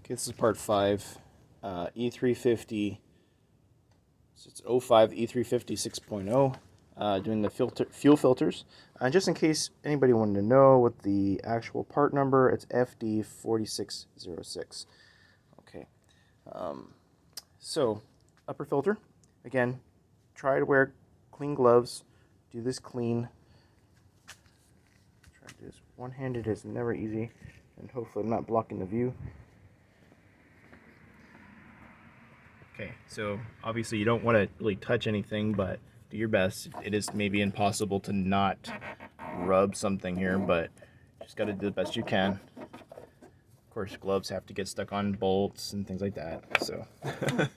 Okay, this is part 5, E350, so it's 05 E350 6.0, doing the fuel filters. Just in case anybody wanted to know what the actual part number, it's FD4606. Okay, so upper filter, again, try to wear clean gloves, do this clean. Try to do this one-handed is never easy, and hopefully I'm not blocking the view. Okay, so obviously you don't want to really touch anything, but do your best. It is maybe impossible to not rub something here, but just got to do the best you can. Of course, gloves have to get stuck on bolts and things like that, so. Okay.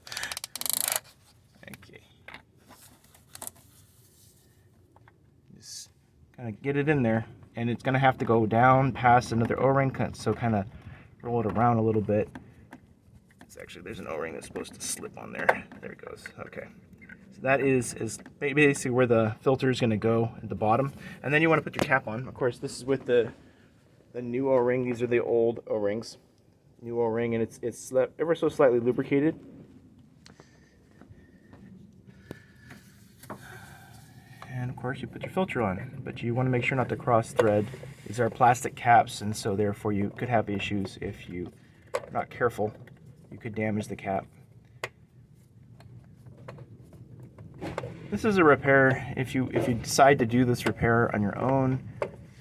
Just kind of get it in there, and it's going to have to go down past another O-ring, so kind of roll it around a little bit. Actually, there's an O-ring that's supposed to slip on there. There it goes. Okay. So that is basically where the filter is going to go at the bottom. And then you want to put your cap on. Of course, this is with the new O-ring. These are the old O-rings. New O-ring, and it's ever so slightly lubricated. And of course, you put your filter on. But you want to make sure not to cross thread. These are plastic caps, and so therefore you could have issues if you're not careful. You could damage the cap. This is a repair. If you decide to do this repair on your own,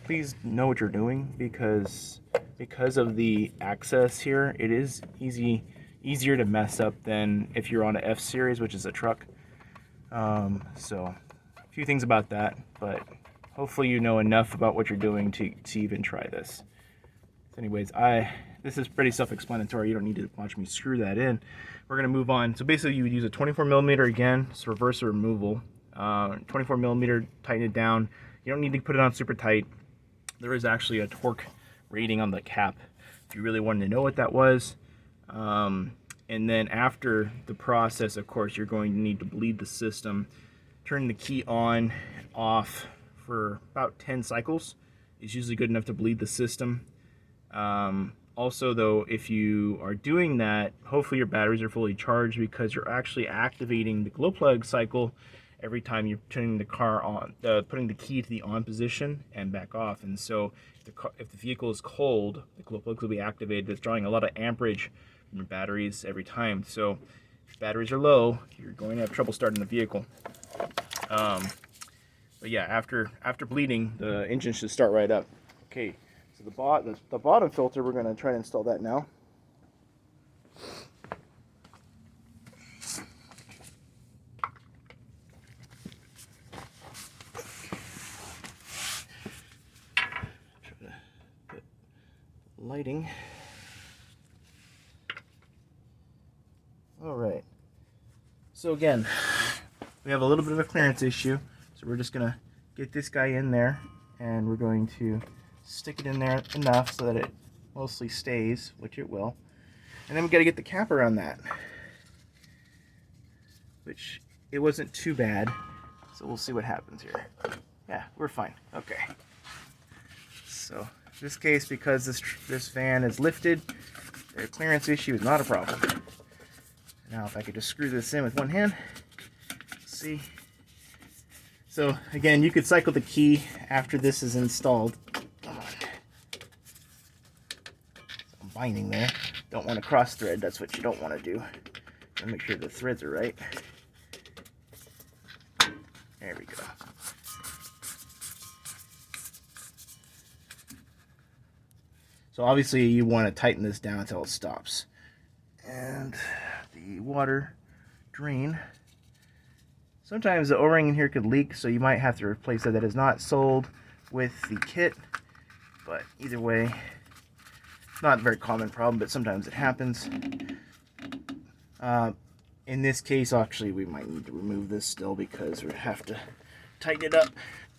please know what you're doing, because of the access here, it is easier to mess up than if you're on an F series, which is a truck. So a few things about that, but hopefully you know enough about what you're doing to even try this. Anyways, this is pretty self-explanatory. You don't need to watch me screw that in. We're going to move on. So basically you would use a 24mm again. It's reverse removal. 24mm, tighten it down. You don't need to put it on super tight. There is actually a torque rating on the cap if you really wanted to know what that was. And then after the process, of course, you're going to need to bleed the system. Turn the key on and off for about 10 cycles. It's usually good enough to bleed the system. Also, though, if you are doing that, hopefully your batteries are fully charged, because you're actually activating the glow plug cycle every time you're turning the car on, putting the key to the on position and back off. And so if the vehicle is cold, the glow plugs will be activated. It's drawing a lot of amperage from your batteries every time. So if batteries are low, you're going to have trouble starting the vehicle. But yeah, after bleeding, the engine should start right up. Okay. So the bottom filter, we're going to try to install that now. Try to put lighting. All right. So again, we have a little bit of a clearance issue. So we're just going to get this guy in there, and we're going to stick it in there enough so that it mostly stays, which it will. And then we got to get the cap around that, which it wasn't too bad. So we'll see what happens here. Yeah, we're fine. Okay. So in this case, because this van is lifted, the clearance issue is not a problem. Now if I could just screw this in with one hand, let's see. So again, you could cycle the key after this is installed. Binding there. Don't want to cross thread. That's what you don't want to do. And make sure the threads are right. There we go. So obviously you want to tighten this down until it stops. And the water drain. Sometimes the O-ring in here could leak, so you might have to replace it. That is not sold with the kit, but either way, not a very common problem, but sometimes it happens. In this case, actually, we might need to remove this still, because we have to tighten it up,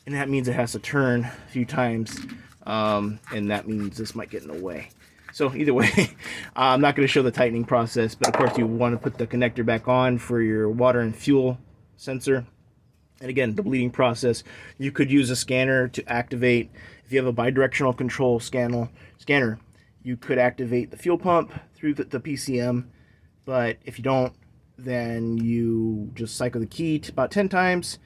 and that means it has to turn a few times, and that means this might get in the way. So either way, I'm not going to show the tightening process, but of course you want to put the connector back on for your water and fuel sensor. And again, the bleeding process, you could use a scanner to activate. If you have a bidirectional control scanner, you could activate the fuel pump through the PCM, but if you don't, then you just cycle the key about 10 times,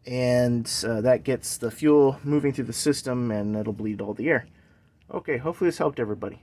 and that gets the fuel moving through the system, and it'll bleed all the air. Okay, hopefully this helped everybody.